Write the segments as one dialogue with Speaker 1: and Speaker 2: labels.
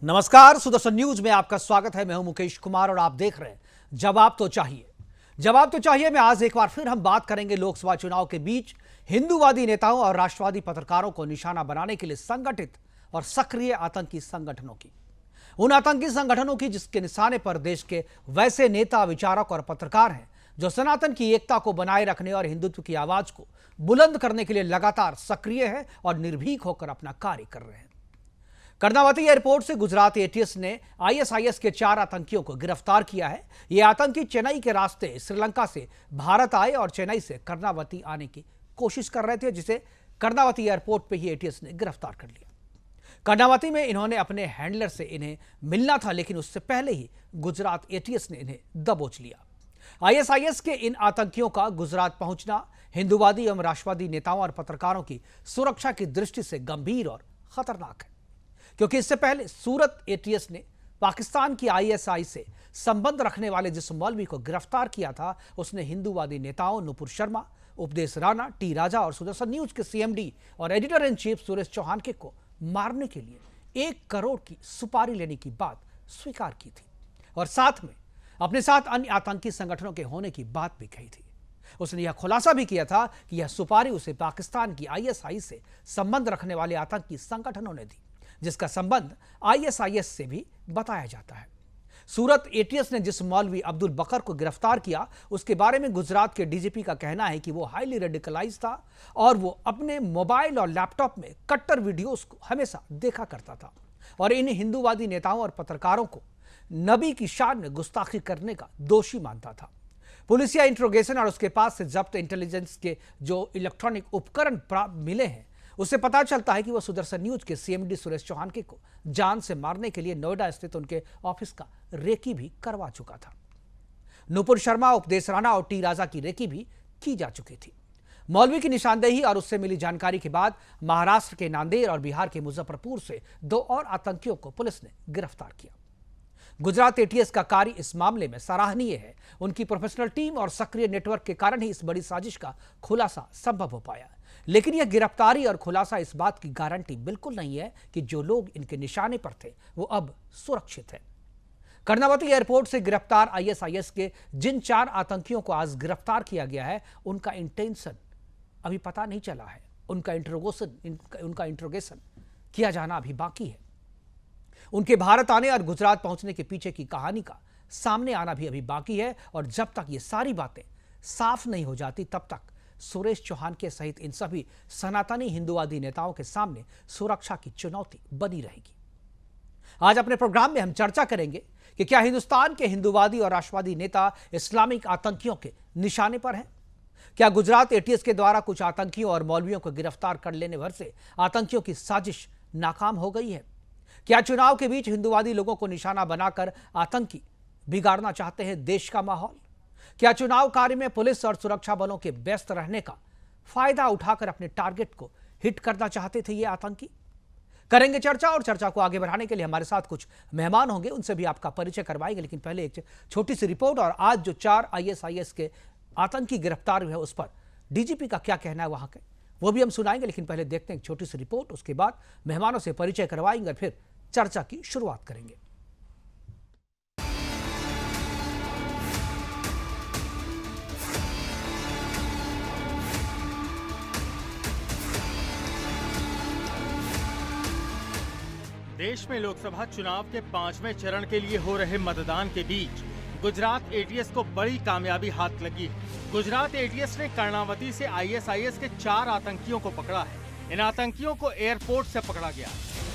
Speaker 1: नमस्कार, सुदर्शन न्यूज में आपका स्वागत है। मैं हूं मुकेश कुमार और आप देख रहे हैं जवाब तो चाहिए। जवाब तो चाहिए में आज एक बार फिर हम बात करेंगे लोकसभा चुनाव के बीच हिंदूवादी नेताओं और राष्ट्रवादी पत्रकारों को निशाना बनाने के लिए संगठित और सक्रिय आतंकी संगठनों की, उन आतंकी संगठनों की जिसके निशाने पर देश के वैसे नेता, विचारक और पत्रकार हैं जो सनातन की एकता को बनाए रखने और हिंदुत्व की आवाज को बुलंद करने के लिए लगातार सक्रिय है और निर्भीक होकर अपना कार्य कर रहे हैं। कर्णावती एयरपोर्ट से गुजरात एटीएस ने आईएसआईएस के 4 आतंकियों को गिरफ्तार किया है। ये आतंकी चेन्नई के रास्ते श्रीलंका से भारत आए और चेन्नई से कर्णावती आने की कोशिश कर रहे थे, जिसे कर्णावती एयरपोर्ट पे ही एटीएस ने गिरफ्तार कर लिया। कर्णावती में इन्होंने अपने हैंडलर से इन्हें मिलना था, लेकिन उससे पहले ही गुजरात एटीएस ने इन्हें दबोच लिया। आईएसआईएस के इन आतंकियों का गुजरात पहुंचना हिंदूवादी एवं राष्ट्रवादी नेताओं और पत्रकारों की सुरक्षा की दृष्टि से गंभीर और खतरनाक है, क्योंकि इससे पहले सूरत एटीएस ने पाकिस्तान की आईएसआई से संबंध रखने वाले जिस मौलवी को गिरफ्तार किया था, उसने हिंदूवादी नेताओं नुपुर शर्मा, उपदेश राणा, टी राजा और सुदर्शन न्यूज के सीएमडी और editor in chief Suresh Chauhan के को मारने के लिए 1 करोड़ की सुपारी लेने की बात स्वीकार की थी और साथ में अपने साथ अन्य आतंकी संगठनों के होने की बात भी कही थी। उसने यह खुलासा भी किया था कि यह सुपारी उसे पाकिस्तान की आईएसआई से संबंध रखने वाले आतंकी संगठनों ने दी, जिसका संबंध आईएसआईएस से भी बताया जाता है। सूरत एटीएस ने जिस मौलवी अब्दुल बकर को गिरफ्तार किया, उसके बारे में गुजरात के डीजीपी का कहना है कि वो हाईली रेडिकलाइज था और वो अपने मोबाइल और लैपटॉप में कट्टर वीडियोस को हमेशा देखा करता था और इन हिंदूवादी नेताओं और पत्रकारों को नबी की शान में गुस्ताखी करने का दोषी मानता था। पुलिसिया इंट्रोगेशन और उसके पास से जब्त इंटेलिजेंस के जो इलेक्ट्रॉनिक उपकरण मिले हैं, उससे पता चलता है कि वह सुदर्शन न्यूज के सीएमडी सुरेश चौहान के को जान से मारने के लिए नोएडा स्थित उनके ऑफिस का रेकी भी करवा चुका था। नुपुर शर्मा, उपदेश राणा और टी राजा की रेकी भी की जा चुकी थी। मौलवी की निशानदेही और उससे मिली जानकारी के बाद महाराष्ट्र के नांदेड़ और बिहार के मुजफ्फरपुर से 2 और आतंकियों को पुलिस ने गिरफ्तार किया। गुजरात एटीएस का कार्य इस मामले में सराहनीय है। उनकी प्रोफेशनल टीम और सक्रिय नेटवर्क के कारण ही इस बड़ी साजिश का खुलासा संभव हो पाया। लेकिन यह गिरफ्तारी और खुलासा इस बात की गारंटी बिल्कुल नहीं है कि जो लोग इनके निशाने पर थे वो अब सुरक्षित हैं। कर्णावती एयरपोर्ट से गिरफ्तार आईएसआईएस के जिन 4 आतंकियों को आज गिरफ्तार किया गया है, उनका इंटेंशन अभी पता नहीं चला है। उनका इंट्रोगेशन किया जाना अभी बाकी है। उनके भारत आने और गुजरात पहुंचने के पीछे की कहानी का सामने आना भी अभी बाकी है और जब तक ये सारी बातें साफ नहीं हो जाती, तब तक सुरेश चौहान के सहित इन सभी सनातनी हिंदूवादी नेताओं के सामने सुरक्षा की चुनौती बनी रहेगी। आज अपने प्रोग्राम में हम चर्चा करेंगे कि क्या हिंदुस्तान के हिंदूवादी और राष्ट्रवादी नेता इस्लामिक आतंकियों के निशाने पर हैं? क्या गुजरात एटीएस के द्वारा कुछ आतंकियों और मौलवियों को गिरफ्तार कर लेने भर से आतंकियों की साजिश नाकाम हो गई है? क्या चुनाव के बीच हिंदूवादी लोगों को निशाना बनाकर आतंकी बिगाड़ना चाहते हैं देश का माहौल? क्या चुनाव कार्य में पुलिस और सुरक्षा बलों के व्यस्त रहने का फायदा उठाकर अपने टारगेट को हिट करना चाहते थे ये आतंकी? करेंगे चर्चा और चर्चा को आगे बढ़ाने के लिए हमारे साथ कुछ मेहमान होंगे, उनसे भी आपका परिचय करवाएंगे। लेकिन पहले एक छोटी सी रिपोर्ट और आज जो 4 आईएसआईएस के आतंकी गिरफ्तार हुए उस पर डीजीपी का क्या कहना है वहां के, वो भी हम सुनाएंगे। लेकिन पहले देखते हैं एक छोटी सी रिपोर्ट, उसके बाद मेहमानों से परिचय करवाएंगे और फिर चर्चा की शुरुआत करेंगे।
Speaker 2: देश में लोकसभा चुनाव के 5वें चरण के लिए हो रहे मतदान के बीच गुजरात एटीएस को बड़ी कामयाबी हाथ लगी है। गुजरात एटीएस ने कर्णावती से आईएसआईएस के 4 आतंकियों को पकड़ा है। इन आतंकियों को एयरपोर्ट से पकड़ा गया।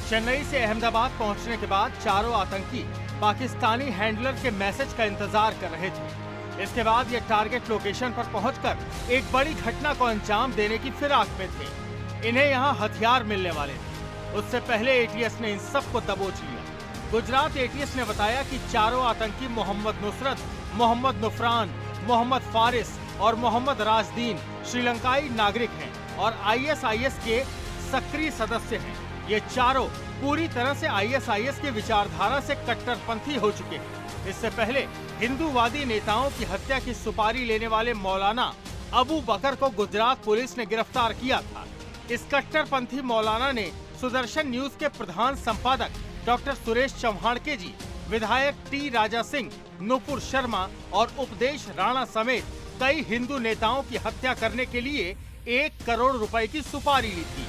Speaker 2: चेन्नई से अहमदाबाद पहुंचने के बाद चारों आतंकी पाकिस्तानी हैंडलर के मैसेज का इंतजार कर रहे थे। इसके बाद ये टारगेट लोकेशन पर पहुंचकर एक बड़ी घटना को अंजाम देने की फिराक में थे। इन्हें यहाँ हथियार मिलने वाले थे। उससे पहले एटीएस ने इन सबको दबोच लिया। गुजरात एटीएस ने बताया कि चारों आतंकी मोहम्मद नुसरत, मोहम्मद नुफरान, मोहम्मद फारिस और मोहम्मद राजदीन श्रीलंकाई नागरिक हैं और आईएसआईएस के सक्रिय सदस्य हैं। ये चारों पूरी तरह से आईएसआईएस की विचारधारा से कट्टरपंथी हो चुके हैं। इससे पहले हिंदूवादी नेताओं की हत्या की सुपारी लेने वाले मौलाना अबू बकर को गुजरात पुलिस ने गिरफ्तार किया था। इस कट्टरपंथी मौलाना ने सुदर्शन न्यूज के प्रधान संपादक डॉक्टर सुरेश चौहानके जी, विधायक टी राजा सिंह, नुपुर शर्मा और उपदेश राणा समेत कई हिंदू नेताओं की हत्या करने के लिए 1 करोड़ रुपए की सुपारी ली थी।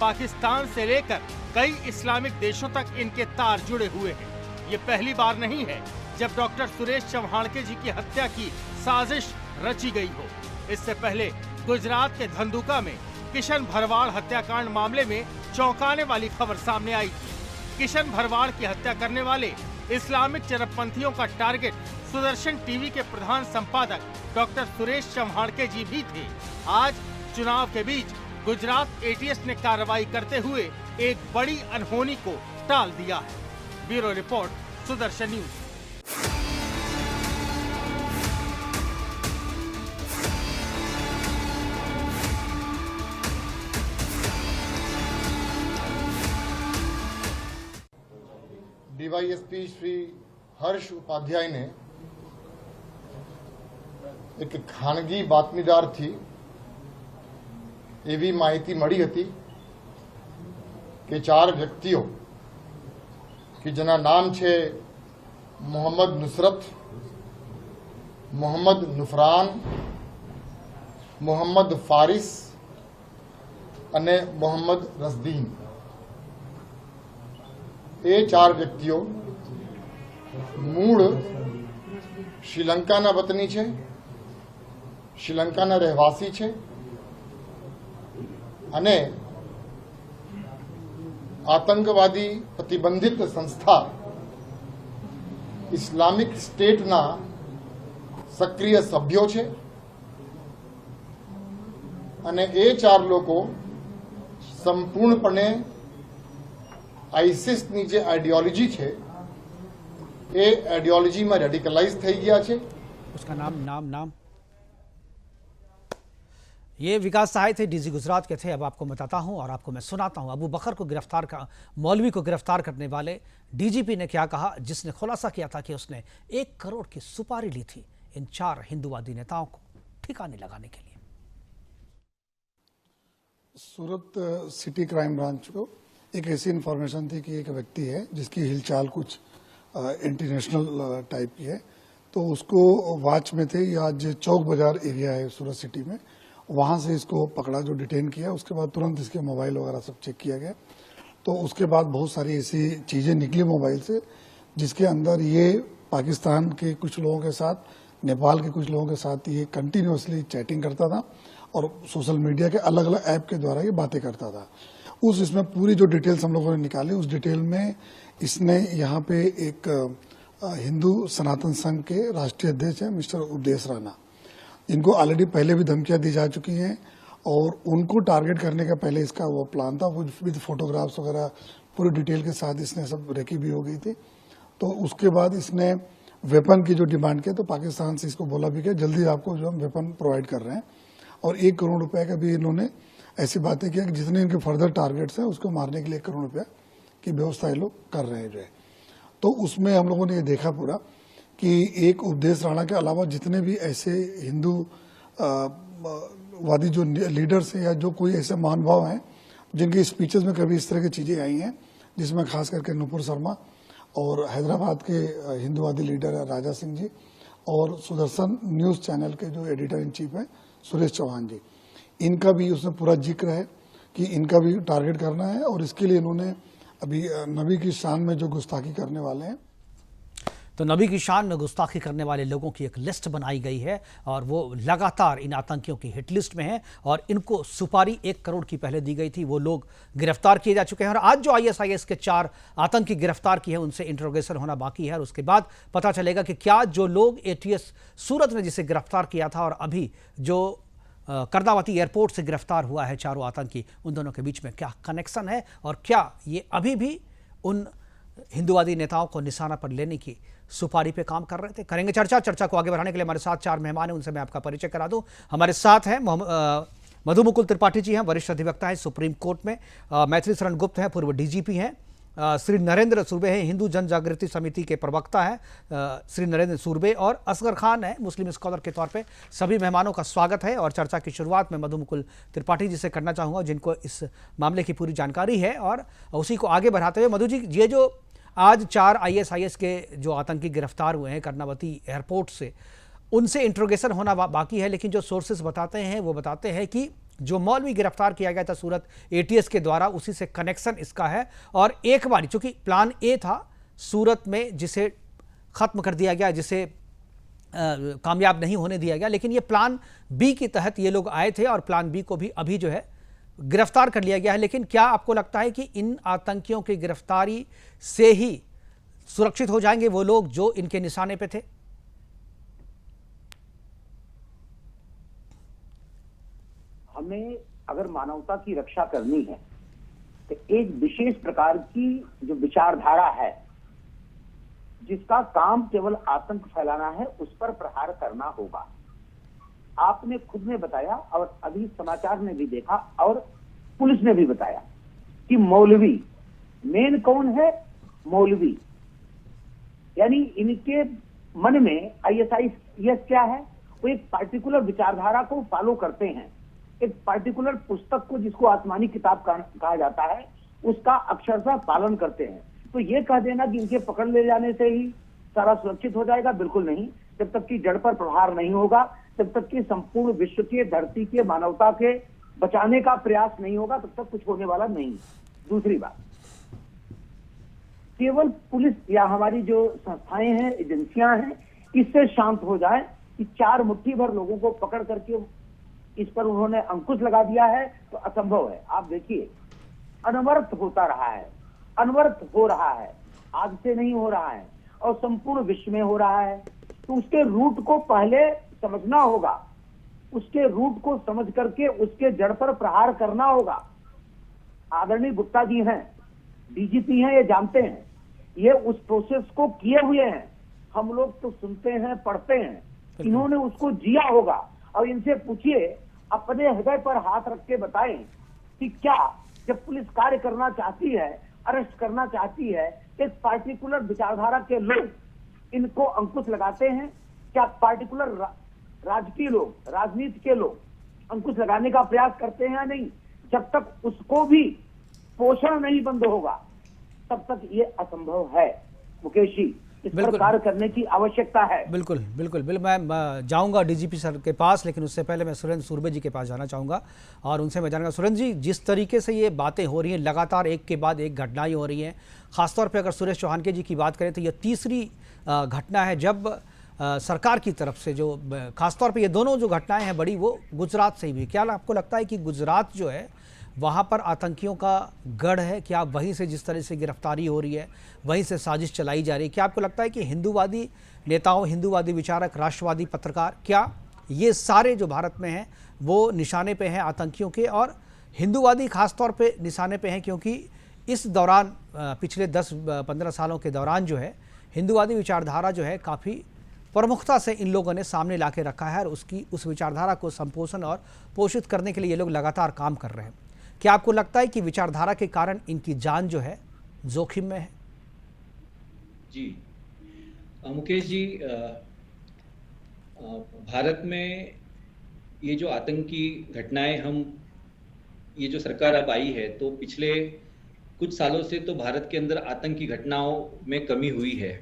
Speaker 2: पाकिस्तान से लेकर कई इस्लामिक देशों तक इनके तार जुड़े हुए हैं। ये पहली बार नहीं है जब डॉक्टर सुरेश चौहानके जी की हत्या की साजिश रची गई हो। इससे पहले गुजरात के धंधुका में किशन भरवाड़ हत्याकांड मामले में चौंकाने वाली खबर सामने आई थी। किशन भरवाड़ की हत्या करने वाले इस्लामिक चरमपंथियों का टारगेट सुदर्शन टीवी के प्रधान संपादक डॉक्टर सुरेश चौहानके जी भी थे। आज चुनाव के बीच गुजरात एटीएस ने कार्रवाई करते हुए एक बड़ी अनहोनी को टाल दिया है। Bureau report, Sudarshan news.
Speaker 3: DYSP Shri Harsh Upadhyay ने એક ખાનગી બાતમીદારથી એવી માહિતી મળી હતી કે 4 વ્યક્તિઓ કે જેના નામ છે મોહમ્મદ નુસરત, મોહમ્મદ નુફરાન, મોહમ્મદ ફારિસ અને મોહમ્મદ રસદીન, એ 4 વ્યક્તિઓ મૂળ શ્રીલંકાના વતની છે, શ્રીલંકાના રહેવાસી છે અને આતંકવાદી પ્રતિબંધિત સંસ્થા ઇસ્લામિક સ્ટેટના સક્રિય સભ્યો છે અને એ 4 લોકો સંપૂર્ણપણે આઈસિસની જે આઈડિયોલોજી છે એ આઈડિયોલોજીમાં રેડિકલાઇઝ થઈ ગયા છે।
Speaker 1: उसका नाम ये विकास सहाय थे, डीजी गुजरात के थे। अब आपको बताता हूं और आपको मैं सुनाता हूं अबू बकर को गिरफ्तार का मौलवी को गिरफ्तार करने वाले डीजीपी ने क्या कहा, जिसने खुलासा किया था कि उसने 1 करोड़ की सुपारी ली थी इन 4 हिंदूवादी नेताओं को ठिकाने लगाने के लिए।
Speaker 4: सूरत सिटी क्राइम ब्रांच को एक ऐसी इंफॉर्मेशन थी कि एक व्यक्ति है जिसकी हिलचाल कुछ इंटरनेशनल टाइप की है, तो उसको वाच में थे। ये आज चौक बाजार एरिया है सूरत सिटी में, वहां से इसको पकड़ा, जो डिटेन किया। उसके बाद तुरंत इसके मोबाइल वगैरह सब चेक किया गया, तो उसके बाद बहुत सारी ऐसी चीजें निकली मोबाइल से जिसके अंदर ये पाकिस्तान के कुछ लोगों के साथ, नेपाल के कुछ लोगों के साथ ये कंटिन्यूअसली चैटिंग करता था और सोशल मीडिया के अलग अलग ऐप के द्वारा ये बातें करता था। इसमें पूरी जो डिटेल्स हम लोगों ने निकाली, उस डिटेल में इसने यहाँ पे एक हिंदू सनातन संघ के राष्ट्रीय अध्यक्ष है मिस्टर उपदेश राणा, इनको ऑलरेडी पहले भी धमकियां दी जा चुकी हैं और उनको टारगेट करने का पहले इसका वो प्लान था, वो विद फोटोग्राफ्स वगैरह पूरी डिटेल के साथ इसने सब रेकी भी हो गई थी। तो उसके बाद इसने वेपन की जो डिमांड की, तो पाकिस्तान से इसको बोला भी कि जल्दी आपको जो हम वेपन प्रोवाइड कर रहे हैं, और 1 करोड़ रुपए का भी इन्होंने ऐसी बातें की कि जितने इनके फर्दर टारगेट्स हैं उसको मारने के लिए 1 करोड़ रुपया की व्यवस्था ये लोग कर रहे हैं जो है। तो उसमें हम लोगों ने ये देखा पूरा कि एक उपदेश राणा के अलावा जितने भी ऐसे हिंदू वादी जो लीडर्स हैं या जो कोई ऐसे महानुभाव हैं जिनकी स्पीचेस में कभी इस तरह की चीजें आई हैं, जिसमें खास करके नुपुर शर्मा और हैदराबाद के हिंदूवादी लीडर है राजा सिंह जी और सुदर्शन न्यूज चैनल के जो एडिटर इन चीफ है सुरेश चौहान जी, इनका भी उसमें पूरा जिक्र है कि इनका भी टारगेट करना है और इसके लिए इन्होंने अभी नबी की शान में जो गुस्ताखी करने वाले हैं,
Speaker 1: तो नबी की शान में गुस्ताखी करने वाले लोगों की एक लिस्ट बनाई गई है और वो लगातार इन आतंकियों की हिट लिस्ट में है और इनको सुपारी 1 करोड़ की पहले दी गई थी। वो लोग गिरफ्तार किए जा चुके हैं और आज जो आईएसआईएस के 4 आतंकी गिरफ्तार किए हैं उनसे इंट्रोगेशन होना बाकी है और उसके बाद पता चलेगा कि क्या जो लोग एटीएस सूरत ने जिसे गिरफ्तार किया था और अभी जो कर्दावती एयरपोर्ट से गिरफ्तार हुआ है 4 आतंकी, उन दोनों के बीच में क्या कनेक्शन है और क्या ये अभी भी उन हिंदूवादी नेताओं को निशाना पर लेने की सुपारी पे काम कर रहे थे। करेंगे चर्चा को आगे बढ़ाने के लिए हमारे साथ 4 मेहमान हैं, उनसे मैं आपका परिचय करा दूं। हमारे साथ हैं मधु मुकुल त्रिपाठी जी हैं, वरिष्ठ अधिवक्ता हैं सुप्रीम कोर्ट में, मैथिली शरण गुप्त हैं, पूर्व डीजीपी हैं, श्री नरेंद्र सुरभे हैं, हिंदू जन जागृति समिति के प्रवक्ता हैं श्री नरेंद्र सुरभे, और असगर खान है मुस्लिम स्कॉलर के तौर पे। सभी मेहमानों का स्वागत है और चर्चा की शुरुआत में मधु मुकुल त्रिपाठी जी से करना चाहूँगा, जिनको इस मामले की पूरी जानकारी है। और उसी को आगे बढ़ाते हुए मधु जी, ये जो आज 4 ISIS के जो आतंकी गिरफ्तार हुए हैं कर्नावती एयरपोर्ट से, उनसे इंट्रोगेशन होना बाकी है, लेकिन जो सोर्सेज बताते हैं वो बताते हैं कि जो मौलवी गिरफ्तार किया गया था सूरत ATS के द्वारा, उसी से कनेक्शन इसका है। और एक बार चूंकि प्लान A था सूरत में, जिसे ख़त्म कर दिया गया, जिसे कामयाब नहीं होने दिया गया, लेकिन ये प्लान B के तहत ये लोग आए थे और प्लान B को भी अभी जो है गिरफ्तार कर लिया गया है। लेकिन क्या आपको लगता है कि इन आतंकियों की गिरफ्तारी से ही सुरक्षित हो जाएंगे वो लोग जो इनके निशाने पे थे?
Speaker 5: हमें अगर मानवता की रक्षा करनी है तो एक विशेष प्रकार की जो विचारधारा है, जिसका काम केवल आतंक फैलाना है, उस पर प्रहार करना होगा। आपने खुद ने बताया और अभी समाचार ने भी देखा और पुलिस ने भी बताया कि मौलवी मेन कौन है? मौलवी, यानी इनके मन में ISIS क्या है? वो एक पार्टिकुलर विचारधारा को फॉलो करते हैं, एक पार्टिकुलर पुस्तक को, जिसको आसमानी किताब कहा जाता है, उसका अक्षरशः पालन करते हैं। तो ये कह देना कि इनके पकड़ ले जाने से ही सारा सुरक्षित हो जाएगा, बिल्कुल नहीं। जब तक कि जड़ पर प्रहार नहीं होगा, तब तक कि संपूर्ण विश्व के, धरती के, मानवता के बचाने का प्रयास नहीं होगा, तब तक कुछ होने वाला नहीं। दूसरी बात, केवल पुलिस या हमारी जो संस्थाएं हैं, एजेंसियां हैं, इससे शांत हो जाए कि 4 मुट्ठी भर लोगों को पकड़ करके इस पर उन्होंने अंकुश लगा दिया है, तो असंभव है। आप देखिए, अनवरत होता रहा है, अनवरत हो रहा है, आज से नहीं हो रहा है, और संपूर्ण विश्व में हो रहा है। तो उसके रूट को पहले समझना होगा, उसके रूट को समझ करके उसके जड़ पर प्रहार करना होगा। आदरणीय गुप्ता जी हैं, DGP हैं, ये जानते हैं, ये उस प्रोसेस को किए हुए हैं। हम लोग तो सुनते हैं, पढ़ते हैं, इन्होंने उसको जिया होगा। और इनसे पूछिए, अपने हृदय पर हाथ रख के बताएं कि क्या जब पुलिस कार्य करना चाहती है, अरेस्ट करना चाहती है, एक पार्टिकुलर विचारधारा के लोग इनको अंकुश लगाते हैं? क्या पार्टिकुलर राजकीय लोग, राजनीति के लोग अंकुश लगाने का प्रयास करते हैं या नहीं? जब तक उसको भी पोषण नहीं बंद होगा, तब तक ये असंभव है। मुकेश जी, इस पर कार्य करने की आवश्यकता है।
Speaker 1: बिल्कुल बिल्कुल बिल्कुल। मैं जाऊंगा DGP सर के पास, लेकिन उससे पहले मैं सुरेंद्र सुरभे जी के पास जाना चाहूँगा और उनसे मैं जानूंगा, सुरेंद्र जी, जिस तरीके से ये बातें हो रही हैं, लगातार एक के बाद एक घटनाएं हो रही हैं, खासतौर पे अगर सुरेश चौहान जी की बात करें तो ये तीसरी घटना है जब सरकार की तरफ से, जो खासतौर पे ये दोनों जो घटनाएं हैं बड़ी, वो गुजरात से ही हुई। क्या आपको लगता है कि गुजरात जो है वहाँ पर आतंकियों का गढ़ है? क्या वहीं से जिस तरह से गिरफ्तारी हो रही है, वहीं से साजिश चलाई जा रही है? क्या आपको लगता है कि हिंदूवादी नेताओं, हिंदूवादी विचारक, राष्ट्रवादी पत्रकार, क्या ये सारे जो भारत में हैं वो निशाने पे हैं आतंकियों के, और हिंदूवादी खासतौर पे निशाने पे हैं क्योंकि इस दौरान पिछले 10-15 सालों के दौरान जो है हिंदूवादी विचारधारा जो है काफ़ी प्रमुखता से इन लोगों ने सामने ला के रखा है और उस विचारधारा को संपोषण और पोषित करने के लिए ये लोग लगातार काम कर रहे हैं। क्या आपको लगता है कि विचारधारा के कारण इनकी जान जो है जोखिम में है?
Speaker 6: जी मुकेश जी, भारत में ये जो आतंकी घटनाएं ये जो सरकार अब आई है, तो पिछले कुछ सालों से तो भारत के अंदर आतंकी घटनाओं में कमी हुई है।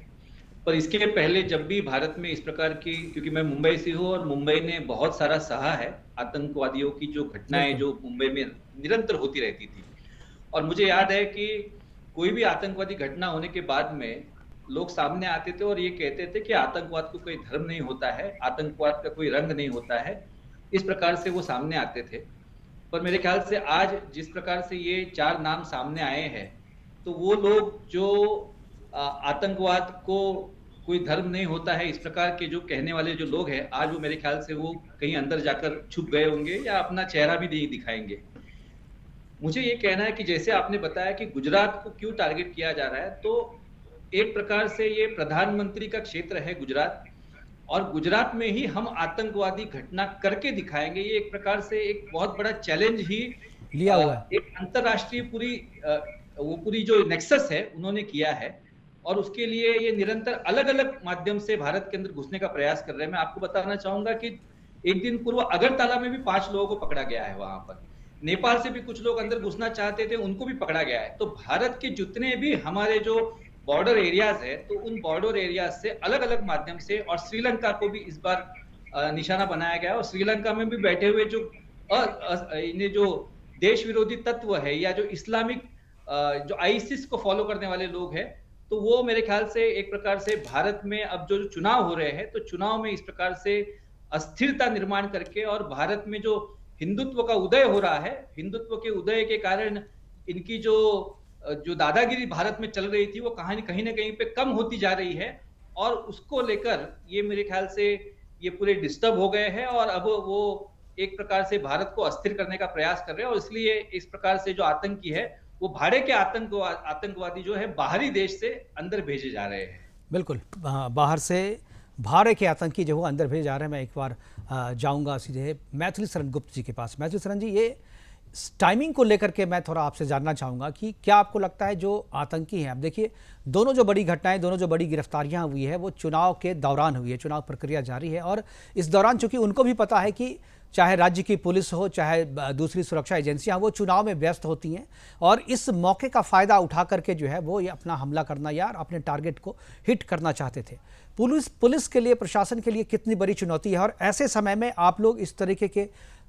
Speaker 6: पर इसके पहले जब भी भारत में इस प्रकार की, क्योंकि मैं मुंबई से हूँ और मुंबई ने बहुत सारा सहा है आतंकवादियों की जो घटनाएं जो मुंबई में निरंतर होती रहती थी, और मुझे याद है कि कोई भी आतंकवादी घटना होने के बाद में लोग सामने आते थे और ये कहते थे कि आतंकवाद को कोई धर्म नहीं होता है, आतंकवाद का कोई रंग नहीं होता है, इस प्रकार से वो सामने आते थे। पर मेरे ख्याल से आज जिस प्रकार से ये 4 नाम सामने आए हैं, तो वो लोग जो आतंकवाद को कोई धर्म नहीं होता है, इस प्रकार के जो कहने वाले जो लोग हैं, आज वो मेरे ख्याल से वो कहीं अंदर जाकर छुप गए होंगे या अपना चेहरा भी नहीं दिखाएंगे। मुझे ये कहना है कि जैसे आपने बताया कि गुजरात को क्यों टारगेट किया जा रहा है, तो एक प्रकार से ये प्रधानमंत्री का क्षेत्र है गुजरात, और गुजरात में ही हम आतंकवादी घटना करके दिखाएंगे। ये एक प्रकार से एक बहुत बड़ा चैलेंज ही
Speaker 1: लिया हुआ है,
Speaker 6: एक अंतरराष्ट्रीय पूरी वो पूरी जो नेक्सस है उन्होंने किया है, और उसके लिए ये निरंतर अलग अलग माध्यम से भारत के अंदर घुसने का प्रयास कर रहे हैं। मैं आपको बताना चाहूंगा कि एक दिन पूर्व अगरतला में भी 5 लोगों को पकड़ा गया है। वहां पर नेपाल से भी कुछ लोग अंदर घुसना चाहते थे, उनको भी पकड़ा गया है। तो भारत के जितने भी हमारे जो बॉर्डर एरियाज है, तो उन बॉर्डर एरियाज से अलग अलग माध्यम से, और श्रीलंका को भी इस बार निशाना बनाया गया है। और श्रीलंका में भी बैठे हुए जो इन्हें जो देश विरोधी तत्व है या जो इस्लामिक जो आईसिस को फॉलो करने वाले लोग हैं, तो वो मेरे ख्याल से एक प्रकार से भारत में अब जो चुनाव हो रहे हैं, तो चुनाव में इस प्रकार से अस्थिरता निर्माण करके, और भारत में जो हिंदुत्व का उदय हो रहा है, हिंदुत्व के उदय के कारण इनकी जो दादागिरी भारत में चल रही थी वो कहीं ना कहीं पे कम होती जा रही है, और उसको लेकर ये मेरे ख्याल से ये पूरे डिस्टर्ब हो गए हैं, और अब वो एक प्रकार से भारत को अस्थिर करने का प्रयास कर रहे हैं। और इसलिए इस प्रकार से जो आतंकी है, वो भाड़े के आतंकवादी जो है बाहरी देश से अंदर भेजे जा रहे हैं।
Speaker 1: बिल्कुल, बाहर से भाड़े के आतंकी जो वो अंदर भेजे जा रहे हैं। मैं एक बार जाऊंगा सीधे मैथिली शरण गुप्त जी के पास। मैथिली शरण जी, ये टाइमिंग को लेकर के मैं थोड़ा आपसे जानना चाहूँगा कि क्या आपको लगता है जो आतंकी हैं, अब देखिए दोनों जो बड़ी घटनाएं, दोनों जो बड़ी गिरफ्तारियां हुई है वो चुनाव के दौरान हुई है, चुनाव प्रक्रिया जारी है, और इस दौरान चूंकि उनको भी पता है कि चाहे राज्य की पुलिस हो चाहे दूसरी सुरक्षा एजेंसियां, वो चुनाव में व्यस्त होती हैं, और इस मौके का फ़ायदा उठा करके जो है वो ये अपना हमला करना या अपने टारगेट को हिट करना चाहते थे। पुलिस के लिए, प्रशासन के लिए कितनी बड़ी चुनौती है, और ऐसे समय में आप लोग इस तरीके के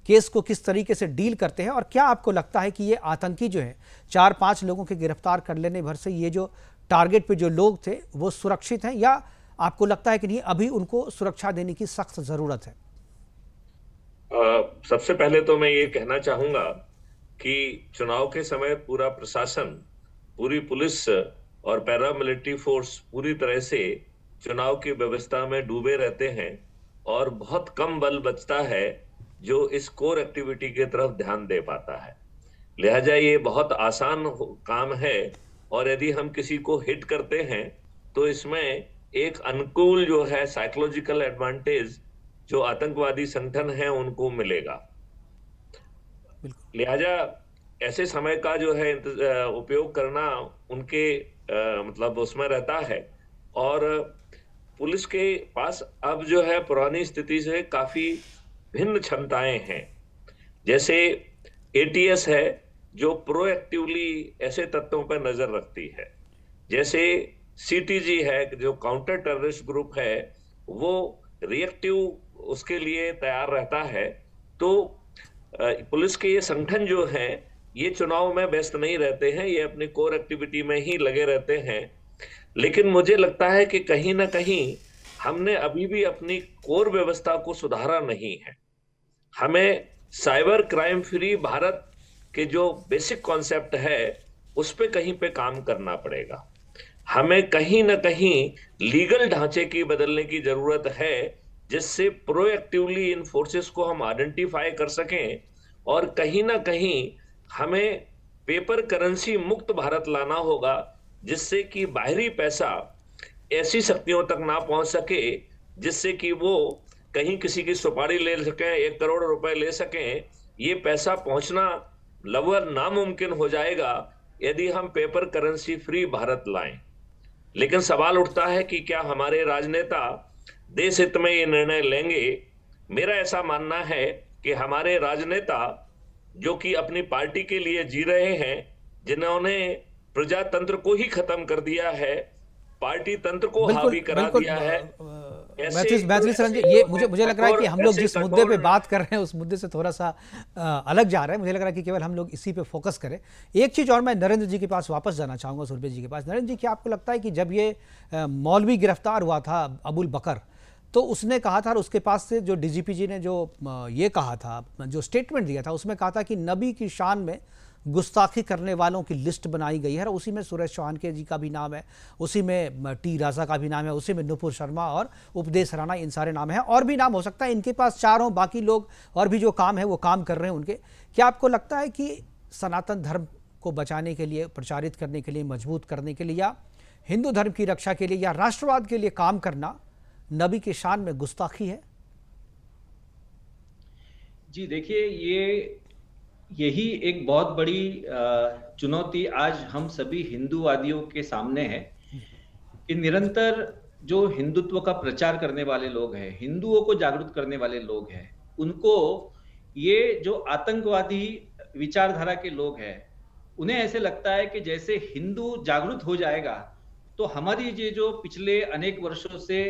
Speaker 1: केस को किस तरीके से डील करते हैं, और क्या आपको लगता है कि ये आतंकी जो है 4-5 लोगों के गिरफ्तार कर लेने भर से ये जो टारगेट पे जो लोग थे वो सुरक्षित हैं, या आपको लगता है कि नहीं अभी उनको सुरक्षा देने की सख्त ज़रूरत है?
Speaker 7: सबसे पहले तो मैं ये कहना चाहूंगा कि चुनाव के समय पूरा प्रशासन, पूरी पुलिस और पैरामिलिट्री फोर्स पूरी तरह से चुनाव की व्यवस्था में डूबे रहते हैं, और बहुत कम बल बचता है जो इस कोर एक्टिविटी की तरफ ध्यान दे पाता है। लिहाजा ये बहुत आसान काम है, और यदि हम किसी को हिट करते हैं तो इसमें एक अनुकूल जो है साइकोलॉजिकल एडवांटेज जो आतंकवादी संगठन है उनको मिलेगा। लिहाजा ऐसे समय का जो है उपयोग करना उनके मतलब उसमें रहता है, और पुलिस के पास अब जो है पुरानी स्थिति से काफी भिन्न क्षमताएं हैं। जैसे एटीएस है जो प्रोएक्टिवली ऐसे तत्वों पर नजर रखती है, जैसे सीटीजी है जो काउंटर टेररिस्ट ग्रुप है, वो रिएक्टिव उसके लिए तैयार रहता है। तो पुलिस के ये संगठन जो है ये चुनाव में व्यस्त नहीं रहते हैं, ये अपनी कोर एक्टिविटी में ही लगे रहते हैं। लेकिन मुझे लगता है कि कहीं ना कहीं हमने अभी भी अपनी कोर व्यवस्था को सुधारा नहीं है। हमें साइबर क्राइम फ्री भारत के जो बेसिक कॉन्सेप्ट है उस पे कहीं पे काम करना पड़ेगा। हमें कहीं ना कहीं लीगल ढांचे की बदलने की जरूरत है, जिससे प्रोएक्टिवली इन फोर्सेस को हम आइडेंटिफाई कर सकें, और कहीं ना कहीं हमें पेपर करेंसी मुक्त भारत लाना होगा, जिससे कि बाहरी पैसा ऐसी शक्तियों तक ना पहुंच सके जिससे कि वो कहीं किसी की सुपारी ले सकें, 1 करोड़ रुपए ले सकें। ये पैसा पहुंचना लगभग नामुमकिन हो जाएगा यदि हम पेपर करेंसी फ्री भारत लाएं। लेकिन सवाल उठता है कि क्या हमारे राजनेता देश हित में ये निर्णय लेंगे? मेरा ऐसा मानना है कि हमारे राजनेता जो कि अपनी पार्टी के लिए जी रहे हैं, जिन्होंने प्रजातंत्र को ही खत्म कर दिया है, पार्टी तंत्र को हावी करा दिया है।
Speaker 1: मैथिली शरण जी, ये मुझे लग रहा है कि हम लोग जिस मुद्दे पे बात कर रहे हैं उस मुद्दे से थोड़ा सा अलग जा रहे हैं। मुझे लग रहा है कि केवल हम लोग इसी पे फोकस करें। एक चीज़ और मैं नरेंद्र जी के पास वापस जाना चाहूँगा, सुरभि जी के पास। नरेंद्र जी, क्या आपको लगता है कि जब ये मौलवी गिरफ्तार हुआ था अबुल बकर, तो उसने कहा था, और उसके पास से जो डीजीपी जी ने जो ये कहा था, जो स्टेटमेंट दिया था, उसमें कहा था कि नबी की शान में गुस्ताखी करने वालों की लिस्ट बनाई गई है, और उसी में सुरेश चौहान के जी का भी नाम है, उसी में टी राजा का भी नाम है, उसी में नुपुर शर्मा और उपदेश राणा, इन सारे नाम हैं, और भी नाम हो सकता है इनके पास 4 हों, बाकी लोग और भी जो काम है वो काम कर रहे हैं उनके। क्या आपको लगता है कि सनातन धर्म को बचाने के लिए, प्रचारित करने के लिए, मजबूत करने के लिए, या हिंदू धर्म की रक्षा के लिए, या राष्ट्रवाद के लिए काम करना नबी की शान में गुस्ताखी है?
Speaker 6: जी देखिए, यही एक बहुत बड़ी चुनौती आज हम सभी हिंदूवादियों के सामने है कि निरंतर जो हिंदुत्व का प्रचार करने वाले लोग हैं, हिंदुओं को जागरूक करने वाले लोग हैं, उनको ये जो आतंकवादी विचारधारा के लोग हैं, उन्हें ऐसे लगता है कि जैसे हिंदू जागरूक हो जाएगा तो हमारी ये जो पिछले अनेक वर्षों से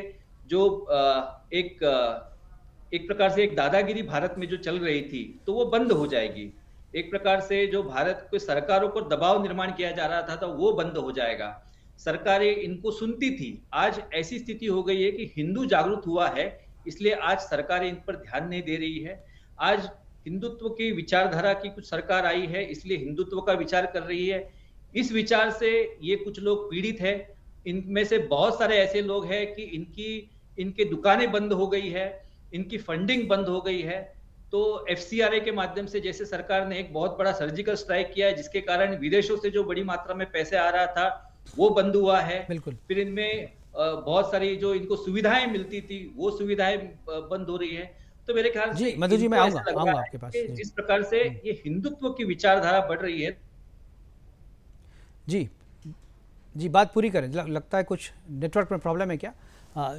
Speaker 6: जो एक प्रकार से एक दादागिरी भारत में जो चल रही थी तो वो बंद हो जाएगी। एक प्रकार से जो भारत के सरकारों को दबाव निर्माण किया जा रहा था तो वो बंद हो जाएगा। सरकारें इनको सुनती थी। आज ऐसी स्थिति हो गई है कि हिंदू जागरूक हुआ है, इसलिए आज सरकारें इन पर ध्यान नहीं दे रही है। आज हिंदुत्व की विचारधारा की कुछ सरकार आई है, इसलिए हिंदुत्व का विचार कर रही है। इस विचार से ये कुछ लोग पीड़ित है। इनमें से बहुत सारे ऐसे लोग हैं कि इनकी दुकानें बंद हो गई है, इनकी फंडिंग बंद हो गई है। तो एफसीआरए के माध्यम से जैसे सरकार ने एक बहुत बड़ा सर्जिकल स्ट्राइक किया है, जिसके कारण विदेशों से जो बड़ी मात्रा में पैसे आ रहा था वो बंद हुआ है।
Speaker 1: बिल्कुल।
Speaker 6: फिर इनमें बहुत सारी जो इनको सुविधाएं मिलती थी वो सुविधाएं बंद हो रही है। तो मेरे ख्याल से
Speaker 1: मधु जी, मैं आऊंगा आपके पास।
Speaker 6: जिस प्रकार से ये हिंदुत्व की विचारधारा बढ़ रही है।
Speaker 1: जी बात पूरी करें। लगता है कुछ नेटवर्क में प्रॉब्लम है क्या?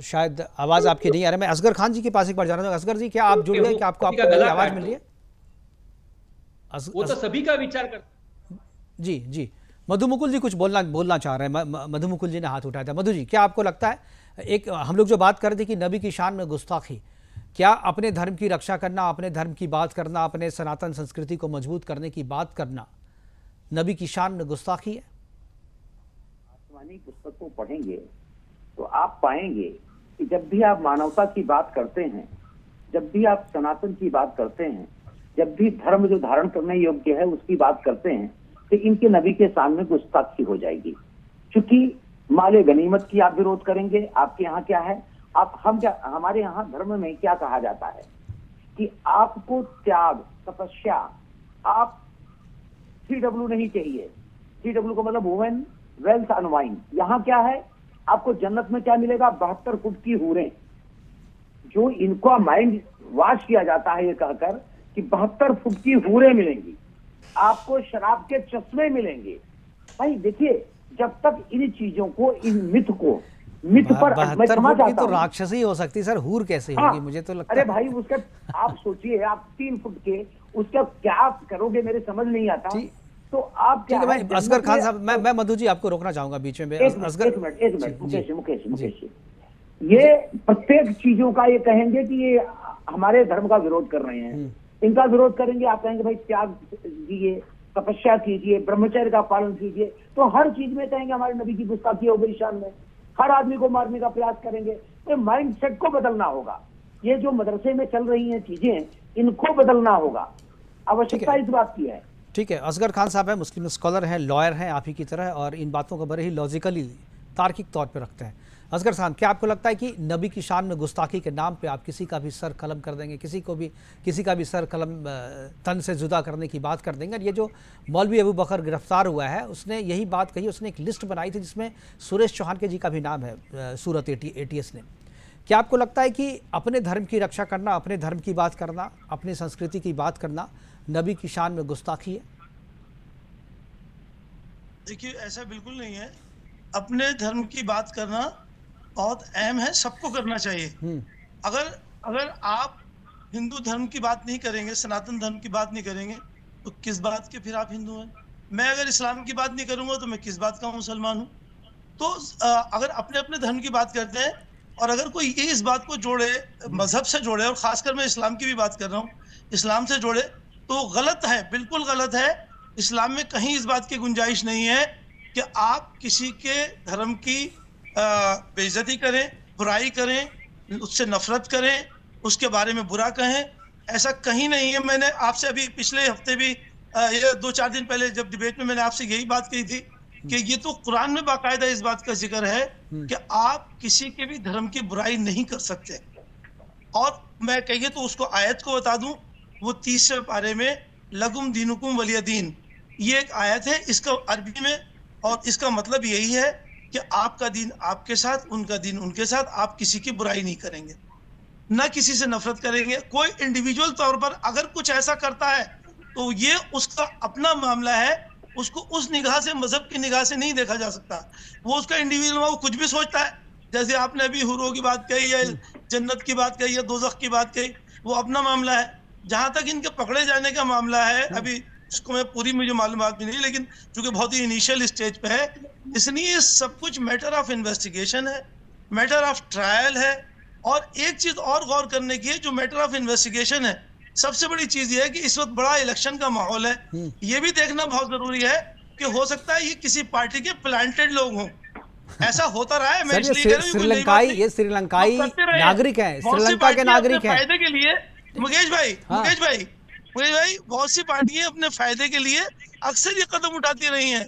Speaker 1: शायद आवाज आपकी नहीं आ रही। मैं असगर खान जी के पास एक बार जाना चाहूंगा। असगर जी, क्या आप जुड़ गए? क्या आपको आवाज मिल रही है?
Speaker 6: वो तो सभी का विचार करते।
Speaker 1: जी मधु मुकुल जी कुछ बोलना चाह रहे हैं। मधु मुकुल जी ने हाथ उठाया था। मधु जी, क्या आपको लगता है, एक हम लोग जो बात कर रहे थे कि नबी की शान में गुस्ताखी, क्या अपने धर्म की रक्षा करना, अपने धर्म की बात करना, अपने सनातन संस्कृति को मजबूत करने की बात करना नबी की शान में गुस्ताखी है?
Speaker 5: आसमानी पुस्तक को पढ़ेंगे तो आप पाएंगे कि जब भी आप मानवता की बात करते हैं, जब भी आप सनातन की बात करते हैं, जब भी धर्म जो धारण करने योग्य है उसकी बात करते हैं, तो इनके नबी के सामने गुस्ताखी हो जाएगी। क्योंकि माले गनीमत की आप विरोध करेंगे। आपके यहाँ क्या है? हमारे यहाँ धर्म में क्या कहा जाता है कि आपको त्याग, तपस्या, आप 3W नहीं चाहिए। 3W का मतलब वुमेन, वेल्थ एंड वाइन। यहाँ क्या है? आपको जन्नत में क्या मिलेगा? 72 फुट की हूरें। जो इनका माइंड वाश किया जाता है ये कहकर कि 72 फुट की हूरें मिलेंगी, आपको शराब के चश्मे मिलेंगे। भाई देखिए, जब तक इन चीजों को, इन मिथ पर मैं समझ आता हूं,
Speaker 1: तो राक्षसी हो सकती है सर, हूर कैसे होगी? मुझे तो लगता
Speaker 5: अरे भाई उसका आप सोचिए, आप 3 फुट के उसका क्या करोगे, मेरे समझ नहीं आता। तो आप क्या
Speaker 1: है? असगर खान साहब, मैं मधु जी आपको रोकना चाहूंगा बीच में।
Speaker 5: एक मिनट मुकेश, ये प्रत्येक चीजों का ये कहेंगे कि ये हमारे धर्म का विरोध कर रहे हैं। इनका विरोध करेंगे, आप कहेंगे भाई त्याग कीजिए, तपस्या कीजिए, ब्रह्मचर्य का पालन कीजिए। तो हर चीज में कहेंगे हमारे नबी की गुस्ताखी हो गई शान में। हर आदमी को मारने का प्रयास करेंगे। तो माइंड सेट को बदलना होगा। ये जो मदरसे में चल रही हैं चीजें, इनको बदलना होगा। आवश्यकता इस बात की है।
Speaker 1: ठीक है। असगर खान साहब है, मुस्लिम स्कॉलर हैं, लॉयर हैं आप ही की तरह, और इन बातों को बड़े ही लॉजिकली, तार्किक तौर पे रखते हैं। असगर साहब, क्या आपको लगता है कि नबी की शान में गुस्ताखी के नाम पे आप किसी का भी सर कलम कर देंगे, किसी का भी सर कलम तन से जुदा करने की बात कर देंगे? ये जो मौलवी अबू बकर गिरफ्तार हुआ है, उसने यही बात कही। उसने एक लिस्ट बनाई थी जिसमें सुरेश चौहान के जी का भी नाम है, सूरत ATS ने। क्या आपको लगता है कि अपने धर्म की रक्षा करना, अपने धर्म की बात करना, अपनी संस्कृति की बात करना नबी की शान में गुस्ताखी है?
Speaker 8: देखिए, ऐसा बिल्कुल नहीं है। अपने धर्म की बात करना बहुत अहम है, सबको करना चाहिए। अगर आप हिंदू धर्म की बात नहीं करेंगे, सनातन धर्म की बात नहीं करेंगे, तो किस बात के फिर आप हिंदू हैं? मैं अगर इस्लाम की बात नहीं करूंगा तो मैं किस बात का मुसलमान हूँ? तो अगर अपने अपने धर्म की बात करते हैं, और अगर कोई ये इस बात को जोड़े, मजहब से जोड़े, और खासकर मैं इस्लाम की भी बात कर रहा हूँ, इस्लाम से जोड़े, तो गलत है, बिल्कुल गलत है। इस्लाम में कहीं इस बात की गुंजाइश नहीं है कि आप किसी के धर्म की बेइज्जती करें, बुराई करें, उससे नफरत करें, उसके बारे में बुरा कहें। ऐसा कहीं नहीं है। मैंने आपसे अभी पिछले हफ्ते भी 2-4 दिन पहले जब डिबेट में मैंने आपसे यही बात कही थी कि ये तो कुरान में बाकायदा इस बात का जिक्र है कि आप किसी के भी धर्म की बुराई नहीं कर सकते। और मैं कहिए तो उसको आयत को बता दूं, वो 30वें पारे में लगुम दीनुकुम वलिय दीन, ये एक आयत है, इसका अरबी में, और इसका मतलब यही है कि आपका दीन आपके साथ, उनका दीन उनके साथ। आप किसी की बुराई नहीं करेंगे, ना किसी से नफरत करेंगे। कोई इंडिविजुअल तौर पर अगर कुछ ऐसा करता है तो ये उसका अपना मामला है, उसको उस निगाह से, मजहब की निगाह से नहीं देखा जा सकता। वो उसका इंडिविजुअल, वो कुछ भी सोचता है, जैसे आपने अभी हुरों की बात कही या जन्नत की बात कही या दोज़ख की बात कही, वो अपना मामला है। जहां तक इनके पकड़े जाने का मामला है, अभी उसको मैं पूरी मुझे मालूमात भी नहीं, लेकिन चूंकि बहुत ही इनिशियल स्टेज पे है, इसलिए सब कुछ मैटर ऑफ इन्वेस्टिगेशन है, मैटर ऑफ ट्रायल है। और एक चीज और गौर करने की है, जो मैटर ऑफ इन्वेस्टिगेशन है, सबसे बड़ी चीज ये है कि इस वक्त बड़ा इलेक्शन का माहौल है। ये भी देखना बहुत जरूरी है कि हो सकता है ये किसी पार्टी के प्लांटेड लोग हों। ऐसा होता रहा है। मैं इसलिए कह रहा हूं,
Speaker 1: ये श्रीलंकाई नागरिक हैं, श्रीलंका के नागरिक हैं।
Speaker 8: फायदे के लिए मुकेश भाई, बहुत सी पार्टियां अपने फायदे के लिए अक्सर ये कदम उठाती रही हैं।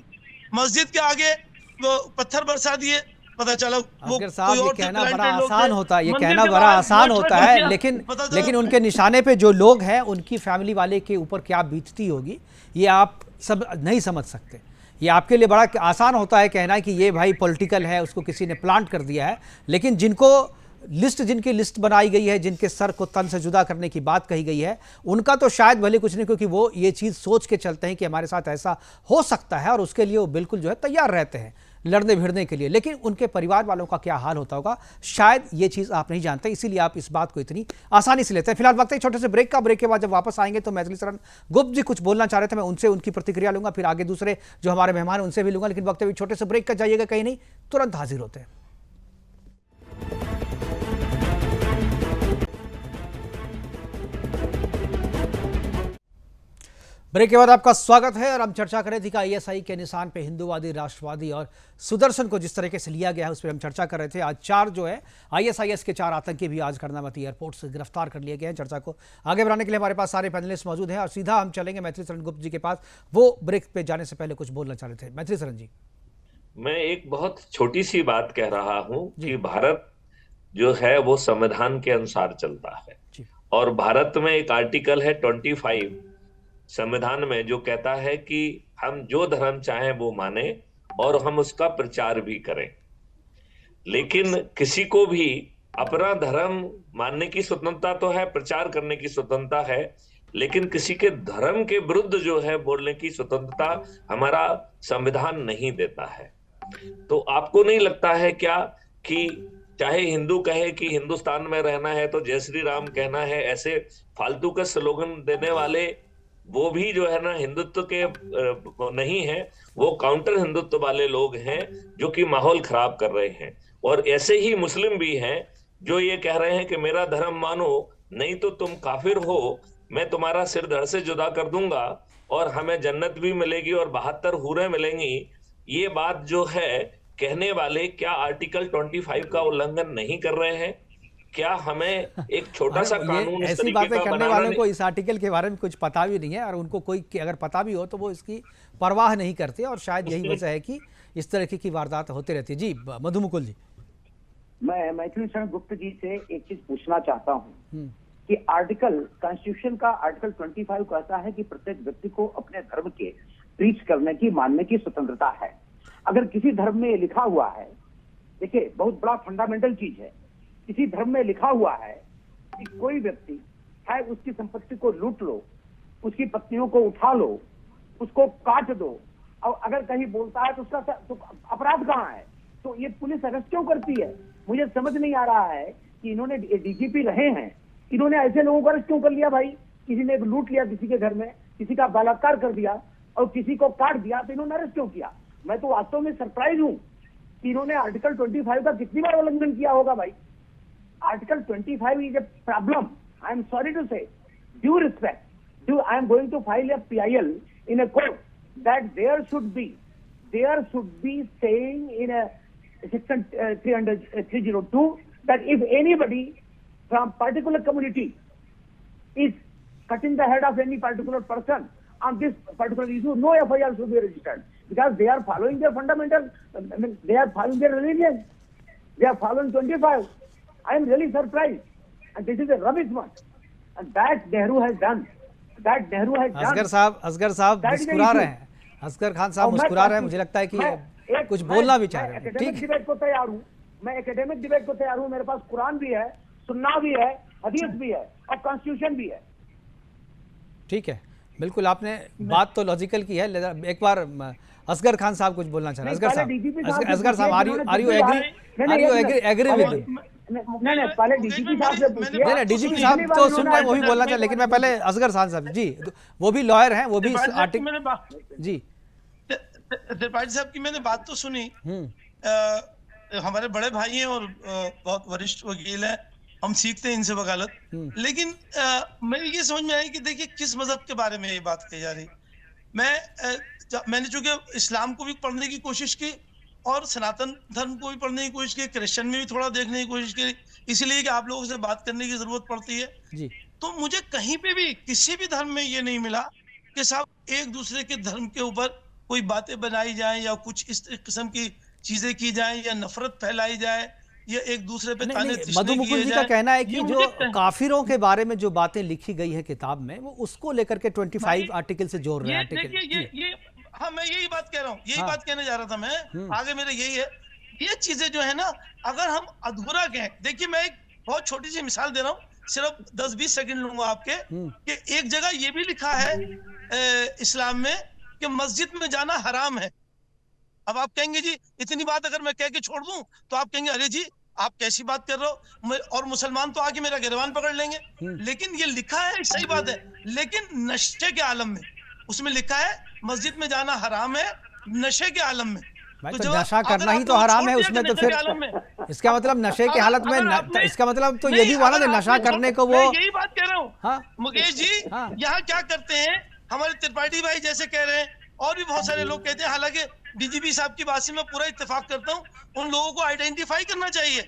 Speaker 8: मस्जिद के आगे वो पत्थर बरसा दिए, पता चला वो
Speaker 1: साहब, ये कहना बड़ा आसान होता है, ये कहना बड़ा आसान होता है, लेकिन उनके निशाने पे जो लोग हैं, उनकी फैमिली वाले के ऊपर क्या बीतती होगी, ये आप सब नहीं समझ सकते। ये आपके लिए बड़ा आसान होता है कहना कि ये भाई पॉलिटिकल है, उसको किसी ने प्लांट कर दिया है, लेकिन जिनकी लिस्ट बनाई गई है, जिनके सर को तन से जुदा करने की बात कही गई है, उनका तो शायद भले कुछ नहीं, क्योंकि वो ये चीज़ सोच के चलते हैं कि हमारे साथ ऐसा हो सकता है, और उसके लिए वो बिल्कुल जो है तैयार रहते हैं लड़ने भिड़ने के लिए। लेकिन उनके परिवार वालों का क्या हाल होता होगा, शायद ये चीज़ आप नहीं जानते, इसीलिए आप इस बात को इतनी आसानी से लेते हैं। फिलहाल वक्त है छोटे से ब्रेक का। ब्रेक के बाद जब वापस आएंगे तो मैथिली शरण गुप्त जी कुछ बोलना चाह रहे थे, मैं उनसे उनकी प्रतिक्रिया लूंगा, फिर आगे दूसरे जो हमारे मेहमान हैं उनसे भी लूंगा। लेकिन वक्त है छोटे से ब्रेक का, जाइएगा कहीं नहीं, तुरंत हाजिर होते हैं। ब्रेक के बाद आपका स्वागत है। और हम चर्चा कर रहे थे कि आईएसआई के निशान पे हिंदूवादी, राष्ट्रवादी और सुदर्शन को जिस तरीके से लिया गया है, उस पर हम चर्चा कर रहे थे। आज 4 जो है आईएसआईएस के 4 आतंकी भी आज कर्णावती एयरपोर्ट से गिरफ्तार कर लिए गए हैं। चर्चा को आगे बढ़ाने के लिए हमारे पास सारे पैनलिस्ट मौजूद हैं और सीधा हम चलेंगे मैथिली शरण गुप्त जी के पास। वो ब्रेक पे जाने से पहले कुछ बोलना चाह रहे थे। मैथिली शरण जी,
Speaker 7: मैं एक बहुत छोटी सी बात कह रहा हूं कि भारत जो है वो संविधान के अनुसार चलता है, और भारत में एक आर्टिकल है 25 संविधान में, जो कहता है कि हम जो धर्म चाहें वो माने और हम उसका प्रचार भी करें। लेकिन किसी को भी अपना धर्म मानने की स्वतंत्रता तो है, प्रचार करने की स्वतंत्रता है, लेकिन किसी के धर्म के विरुद्ध जो है बोलने की स्वतंत्रता हमारा संविधान नहीं देता है। तो आपको नहीं लगता है क्या कि चाहे हिंदू कहे कि हिंदुस्तान में रहना है तो जय श्री राम कहना है, ऐसे फालतू के स्लोगन देने वाले वो भी जो है ना हिंदुत्व के नहीं है, वो काउंटर हिंदुत्व वाले लोग हैं जो कि माहौल खराब कर रहे हैं। और ऐसे ही मुस्लिम भी हैं जो ये कह रहे हैं कि मेरा धर्म मानो, नहीं तो तुम काफिर हो, मैं तुम्हारा सिर धड़ से जुदा कर दूंगा और हमें जन्नत भी मिलेगी और 72 हूरें मिलेंगी। ये बात जो है कहने वाले क्या आर्टिकल 25 का उल्लंघन नहीं कर रहे हैं? क्या हमें एक छोटा सा कानून
Speaker 1: ऐसी बातें करने वालों को इस आर्टिकल के बारे में कुछ पता भी नहीं है, और उनको कोई अगर पता भी हो तो वो इसकी परवाह नहीं करते, और शायद यही वजह है कि इस तरह की वारदात होती रहती है। जी मधु मुकुल जी,
Speaker 5: मैं मैथिली शरण गुप्त जी से एक चीज पूछना चाहता हूँ कि कॉन्स्टिट्यूशन का आर्टिकल 25 कहता है कि प्रत्येक व्यक्ति को अपने धर्म के प्रीच करने की, मानने की स्वतंत्रता है। अगर किसी धर्म में लिखा हुआ है, देखिए बहुत बड़ा फंडामेंटल चीज है, किसी धर्म में लिखा हुआ है कि कोई व्यक्ति है उसकी संपत्ति को लूट लो, उसकी पत्नियों को उठा लो, उसको काट दो, और अगर कहीं बोलता है तो उसका तो अपराध कहाँ है? तो ये पुलिस अरेस्ट क्यों करती है? मुझे समझ नहीं आ रहा है कि इन्होंने डीजीपी रहे हैं, इन्होंने ऐसे लोगों को अरेस्ट क्यों कर लिया? भाई किसी ने लूट लिया किसी के घर में, किसी का बलात्कार कर दिया और किसी को काट दिया, तो इन्होंने अरेस्ट क्यों किया? मैं तो वास्तव में सरप्राइज हूं कि इन्होंने आर्टिकल 25 का कितनी बार उल्लंघन किया होगा। भाई Article 25 is a problem. I am sorry to say, due respect, I am going to file a PIL in a court that there should be saying in a section 302 that if anybody from particular community is cutting the head of any particular person on this particular issue, no FIR should be registered, because they are following their fundamental, they are following their religion, they are following 25. I am really surprised, and this is a rubbish one, and that Nehru has done.
Speaker 1: Asghar साहब मुस्कुरा रहे हैं, असगर खान साहब मुस्कुरा रहे हैं, मुझे लगता है कि कुछ बोलना भी चाह रहे हैं। ठीक,
Speaker 5: डिबेट को तैयार हूँ, मैं एकेडमिक डिबेट को तैयार हूँ। मेरे पास कुरान भी है, सुन्ना भी है, हदीस भी है और कॉन्स्टिट्यूशन भी है।
Speaker 1: ठीक है, बिल्कुल, आपने बात तो लॉजिकल की है। एक बार असगर खान साहब कुछ बोलना चाह रहे हैं। असगर साहब, असगर साहब, आर यू एग्री विद?
Speaker 5: नहीं, पहले डीजीपी साहब से पूछिए।
Speaker 1: नहीं, डीजीपी साहब तो सुन रहे हैं, वो भी बोलना चाहिए, लेकिन मैं पहले असगर खान साहब जी, वो भी लॉयर हैं, वो भी आर्टिकल जी।
Speaker 8: त्रिपाठी साहब की मैंने बात तो सुनी। हमारे बड़े भाई हैं और बहुत वरिष्ठ वकील हैं, हम सीखते हैं इनसे वकालत। लेकिन मेरी ये समझ में आई कि देखिए किस मजहब के बारे में ये बात कही जा रही। मैंने चूंकि इस्लाम को भी पढ़ने की कोशिश की और सनातन धर्म को भी पढ़ने की कोशिश की, क्रिश्चियन में भी थोड़ा देखने की कोशिश की, इसलिए कि आप लोगों से बात करने की जरूरत पड़ती है
Speaker 1: जी।
Speaker 8: तो मुझे कहीं पे भी किसी भी धर्म में ये नहीं मिला कि साहब एक दूसरे के धर्म के ऊपर कोई बातें बनाई जाएं या कुछ इस किस्म की चीजें की जाएं या नफरत फैलाई जाए या एक दूसरे पे ताने तिश्ने
Speaker 1: मधु मुकुंद जी का कहना है कि जो काफिरों के बारे में जो बातें लिखी गई है किताब में, वो उसको लेकर के 25 आर्टिकल से जोड़ रहे हैं।
Speaker 8: ये हाँ, मैं यही बात कह रहा हूँ, यही बात कहने जा रहा था मैं। आगे मेरा यही है, ये चीजें जो है ना, अगर हम अधूरा कहें, देखिए मैं एक बहुत छोटी सी मिसाल दे रहा हूँ, सिर्फ 10-20 सेकंड लूंगा आपके, कि एक जगह ये भी लिखा है इस्लाम में कि मस्जिद में जाना हराम है। अब आप कहेंगे जी इतनी बात अगर मैं कह के छोड़ दूं तो आप कहेंगे अरे जी आप कैसी बात कर रहे हो, और मुसलमान तो आके मेरा गिरबान पकड़ लेंगे। लेकिन ये लिखा है, सही बात है, लेकिन नशे के आलम में उसमें लिखा है मस्जिद में जाना हराम है, नशे के आलम में।
Speaker 1: तो नशा करना ही तो हराम है उसमें, तो फिर इसका मतलब नशे की हालत में, इसका मतलब तो ये भी हुआ ना नशा करने को वो।
Speaker 8: यही बात कह रहा हूँ। हाँ? मुकेश जी, यहाँ क्या करते हैं हमारे त्रिपाठी भाई जैसे कह रहे हैं, और भी बहुत सारे लोग कहते हैं, हालांकि डीजीपी साहब की बात से मैं पूरा इत्तेफाक करता हूँ, उन लोगों को आइडेंटिफाई करना चाहिए,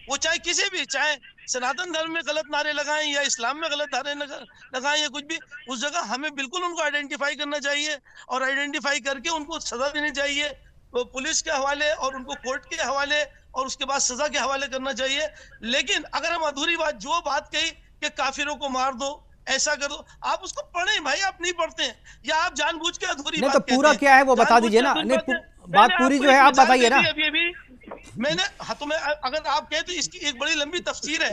Speaker 8: वो चाहे किसी भी, चाहे सनातन धर्म में गलत नारे लगाएं या इस्लाम में गलत नारे लगाएं या कुछ भी, उस जगह हमें बिल्कुल उनको आइडेंटिफाई करना चाहिए और आइडेंटिफाई करके उनको सजा देनी चाहिए, तो पुलिस के हवाले और उनको कोर्ट के हवाले और उसके बाद सजा के हवाले करना चाहिए। लेकिन अगर हम अधूरी बात, जो बात कही कि काफिरों को मार दो, ऐसा कर दो, आप उसको पढ़ें भाई, आप नहीं पढ़ते हैं या आप जानबूझ के अधूरी बात
Speaker 1: तो पूरा क्या है वो बता दीजिए ना, बात पूरी जो है आप बताइए ना।
Speaker 8: अभी मैंने हाथों में, अगर आप कहे तो इसकी एक बड़ी लंबी तफसीर है,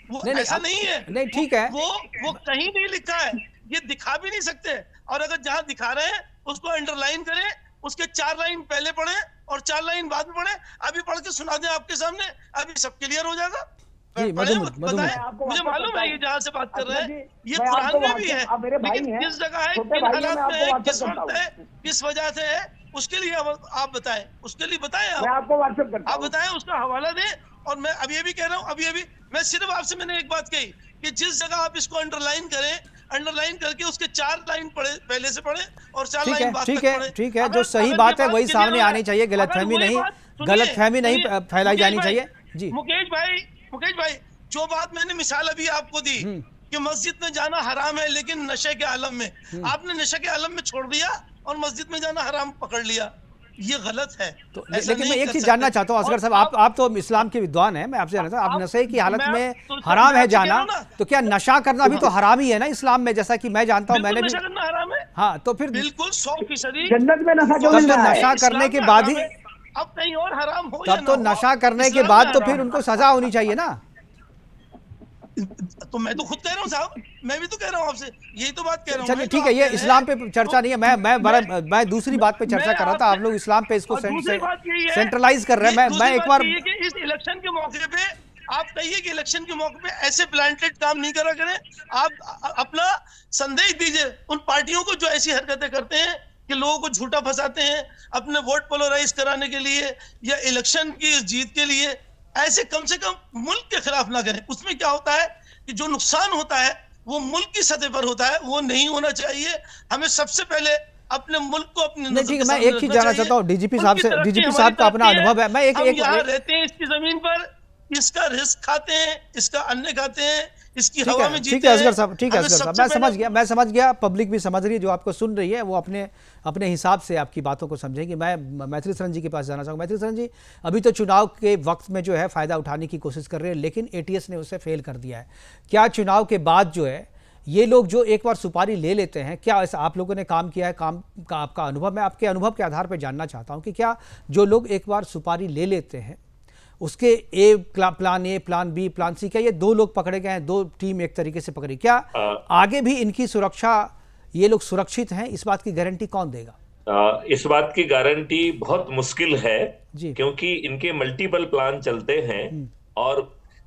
Speaker 8: वो ऐसा नहीं है।
Speaker 1: नहीं ठीक है,
Speaker 8: वो कहीं नहीं लिखा है, ये दिखा भी नहीं सकते, और अगर जहां दिखा रहे हैं उसको अंडरलाइन करें, उसके 4 लाइन पहले पढ़े और 4 लाइन बाद में पढ़े। अभी पढ़ के सुना दें आपके सामने, अभी सब क्लियर हो जाएगा। मुझे मालूम है ये जहाँ से बात कर रहे हैं, ये कुरान में भी है, लेकिन किस जगह है, किन हालात में है, किस वक्त है, किस वजह से है, उसके लिए आप बताएं, उसके लिए बताएं, आप बताएं, उसका हवाला दें। और मैं अभी अभी कह रहा हूँ, अभी मैं सिर्फ आपसे मैंने एक बात कही कि जिस जगह आप इसको अंडरलाइन करें, अंडरलाइन करके उसके 4 लाइन पढ़े, पहले से पढ़े और 4 लाइन बाद तक पढ़े।
Speaker 1: ठीक है, जो सही बात है वही सामने आनी चाहिए, गलतफहमी नहीं फैलाई जानी चाहिए। जी
Speaker 8: मुकेश भाई, जो बात मैंने मिसाल अभी आपको दी कि मस्जिद में जाना हराम है लेकिन नशे के आलम में, आपने नशे के आलम में छोड़ दिया और मस्जिद में जाना हराम पकड़ लिया, ये गलत है।
Speaker 1: तो लेकिन मैं एक चीज जानना चाहता हूँ असगर साहब, आप तो इस्लाम के विद्वान हैं, मैं आपसे जानना चाहता हूँ, आप नशे की हालत में हराम है जाना, तो क्या नशा करना भी तो हराम ही है ना इस्लाम में, जैसा कि मैं जानता हूँ, मैंने भी। हाँ, तो फिर
Speaker 8: बिल्कुल 100%
Speaker 5: जन्नत में नशा
Speaker 1: तब तो नशा करने के बाद ही,
Speaker 8: अब कहीं और हराम हो,
Speaker 1: तब तो नशा करने के बाद तो फिर उनको सजा होनी चाहिए ना।
Speaker 8: तो मैं तो खुद कह रहा हूँ साहब, मैं भी तो कह रहा हूँ आपसे, यही तो बात कह रहा हूँ।
Speaker 1: चलिए ठीक है, ये इस्लाम पे चर्चा नहीं है, मैं दूसरी बात पे चर्चा कर रहा था, आप लोग इस्लाम पे इसको सेंट्रलाइज कर रहे हैं। मैं एक बार
Speaker 8: इस इलेक्शन के मौके पे आप कहिए कि इलेक्शन के मौके पे ऐसे प्लांटेड काम नहीं करा करें, आप अपना संदेश दीजिए उन पार्टियों को जो ऐसी हरकतें करते हैं कि लोगों को झूठा फंसाते हैं अपने वोट पोलराइज कराने के लिए या इलेक्शन की जीत के लिए, ऐसे कम से कम मुल्क के खिलाफ ना करें। उसमें क्या होता है कि जो नुकसान होता है वो मुल्क की सतह पर होता है, वो नहीं होना चाहिए। हमें सबसे पहले अपने मुल्क को अपने
Speaker 1: नहीं, ठीक है, मैं एक चीज जानना चाहता हूँ डीजीपी साहब से, डीजीपी साहब का अपना अनुभव है, मैं
Speaker 8: हम यहाँ रहते हैं इसकी जमीन पर, इसका रिस्क खाते हैं, इसका अन्न खाते हैं, इसकी हवा में जीते हैं।
Speaker 1: ठीक है असगर साहब, ठीक है असगर साहब, मैं समझ गया, पब्लिक भी समझ रही है, जो आपको सुन रही है वो अपने हिसाब से आपकी बातों को समझेंगे। मैं मैथिली शरण जी के पास जाना चाहूँगा। मैथिली शरण जी, अभी तो चुनाव के वक्त में जो है फ़ायदा उठाने की कोशिश कर रहे हैं, लेकिन ATS ने उसे फेल कर दिया है। क्या चुनाव के बाद जो है ये लोग जो एक बार सुपारी ले लेते हैं, क्या ऐसा आप लोगों ने काम किया है, काम का आपका अनुभव, मैं आपके अनुभव के आधार पर जानना चाहता हूँ कि क्या जो लोग एक बार सुपारी ले लेते हैं उसके plan A, plan B, plan C, क्या ये 2 लोग पकड़े गए हैं, 2 टीम एक तरीके से पकड़ी, क्या आगे भी इनकी सुरक्षा ये लोग सुरक्षित हैं, इस बात की गारंटी कौन देगा?
Speaker 7: इस बात की गारंटी बहुत मुश्किल है
Speaker 1: जी।
Speaker 7: क्योंकि इनके मल्टीपल प्लान चलते हैं और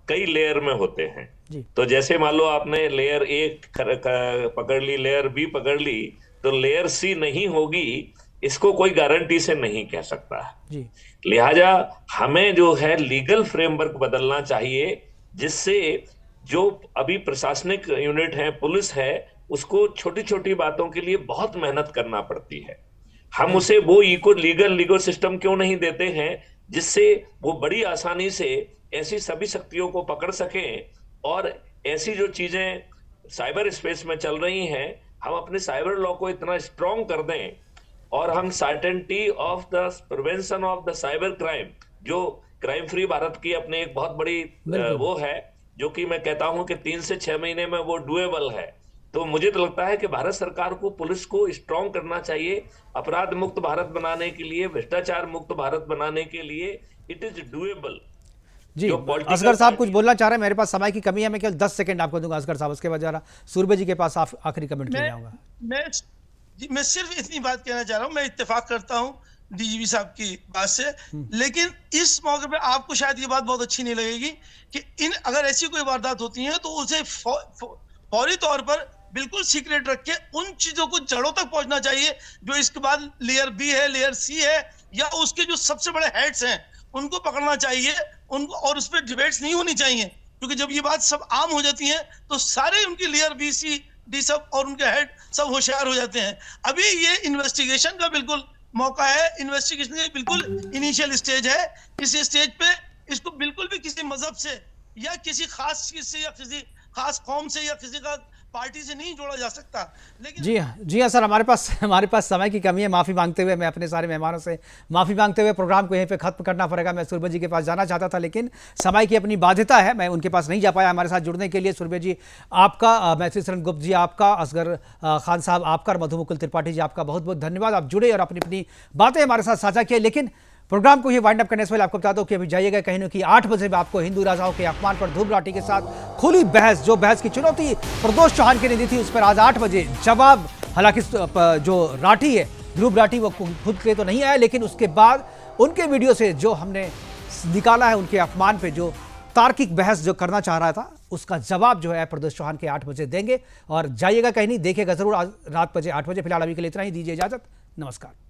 Speaker 7: कई लेयर में होते हैं।
Speaker 1: जी।
Speaker 7: तो जैसे मान लो आपने लेयर ए पकड़ ली, लेयर बी पकड़ ली, तो लेयर सी नहीं होगी, इसको कोई गारंटी से नहीं कह सकता।
Speaker 1: जी।
Speaker 7: लिहाजा हमें जो है लीगल फ्रेमवर्क बदलना चाहिए, जिससे जो अभी प्रशासनिक यूनिट है, पुलिस है, उसको छोटी छोटी बातों के लिए बहुत मेहनत करना पड़ती है। हम उसे वो लीगल सिस्टम क्यों नहीं देते हैं जिससे वो बड़ी आसानी से ऐसी सभी शक्तियों को पकड़ सकें, और ऐसी जो चीजें साइबर स्पेस में चल रही हैं, हम अपने साइबर लॉ को इतना स्ट्रांग कर दें और हम certainty of the prevention of the cyber crime, जो क्राइम फ्री भारत की अपनी एक बहुत बड़ी वो है, जो कि मैं कहता हूं कि 3 से 6 महीने में वो डुएबल है। तो मुझे तो लगता है कि भारत सरकार को पुलिस को स्ट्रांग करना चाहिए अपराध मुक्त भारत बनाने के लिए, भ्रष्टाचार मुक्त भारत बनाने के लिए। It is doable.
Speaker 1: जी, असगर साहब कुछ बोलना चाह रहे हैं, मेरे पास समय की कमी है, मैं केवल 10 सेकंड आपको दूंगा असगर साहब, उसके बाद जरा सूरबे जी के पास आप आखिरी कमेंट के लिए आऊंगा।
Speaker 8: मैं सिर्फ इतनी बात कहना चाह रहा हूं, मैं इत्तेफाक करता हूं डीजीपी साहब की बात से, लेकिन इस मौके पे आपको शायद ये बात बहुत अच्छी नहीं लगेगी कि अगर ऐसी कोई वारदात होती है तो उसे फौरी तौर पर बिल्कुल सीक्रेट रख के उन चीजों को जड़ों तक पहुंचना चाहिए जो इसके बाद लेयर बी है, लेयर सी है, या उसके जो सबसे बड़े हेड्स हैं उनको पकड़ना चाहिए उनको, और उस पर डिबेट्स नहीं होनी चाहिए, क्योंकि जब ये बात सब आम हो जाती है तो सारे उनकी लेयर बी सी डी सब और उनके हेड सब होशियार हो जाते हैं। अभी ये इन्वेस्टिगेशन का बिल्कुल मौका है, इन्वेस्टिगेशन का बिल्कुल इनिशियल स्टेज है। इस स्टेज पे इसको बिल्कुल भी किसी मजहब से या किसी खास चीज से या किसी खास कौम से या किसी का पार्टी से नहीं जोड़ा जा सकता। लेकिन
Speaker 1: जी हाँ सर, हमारे पास समय की कमी है। माफ़ी मांगते हुए मैं अपने सारे मेहमानों से माफ़ी मांगते हुए प्रोग्राम को यहीं पे खत्म करना पड़ेगा। मैं सूरबे जी के पास जाना चाहता था, लेकिन समय की अपनी बाध्यता है, मैं उनके पास नहीं जा पाया। हमारे साथ जुड़ने के लिए सूरबे जी आपका, मैथिली शरण गुप्त जी आपका, असगर खान साहब आपका और मधु मुकुल त्रिपाठी जी आपका बहुत बहुत धन्यवाद। आप जुड़े और अपनी अपनी बातें हमारे साथ साझा किए। लेकिन प्रोग्राम को ये वाइंड अप करने से पहले आपको बता दो कि अभी जाइएगा कहीं न कि 8 बजे में आपको हिंदू राजाओं के अपमान पर ध्रुव राठी के साथ खुली बहस, जो बहस की चुनौती प्रदोष चौहान की ने दी थी, उस पर आज 8 बजे जवाब। हालांकि जो राठी है, ध्रुव राठी, वो खुद के तो नहीं आया, लेकिन उसके बाद उनके वीडियो से जो हमने निकाला है, उनके अपमान पे जो तार्किक बहस जो करना चाह रहा था, उसका जवाब जो है प्रदोष चौहान के 8 बजे देंगे। और जाइएगा कहीं नहीं, देखिएगा जरूर आज रात बजे 8 बजे। फिलहाल अभी के लिए इतना ही, दीजिए इजाजत, नमस्कार।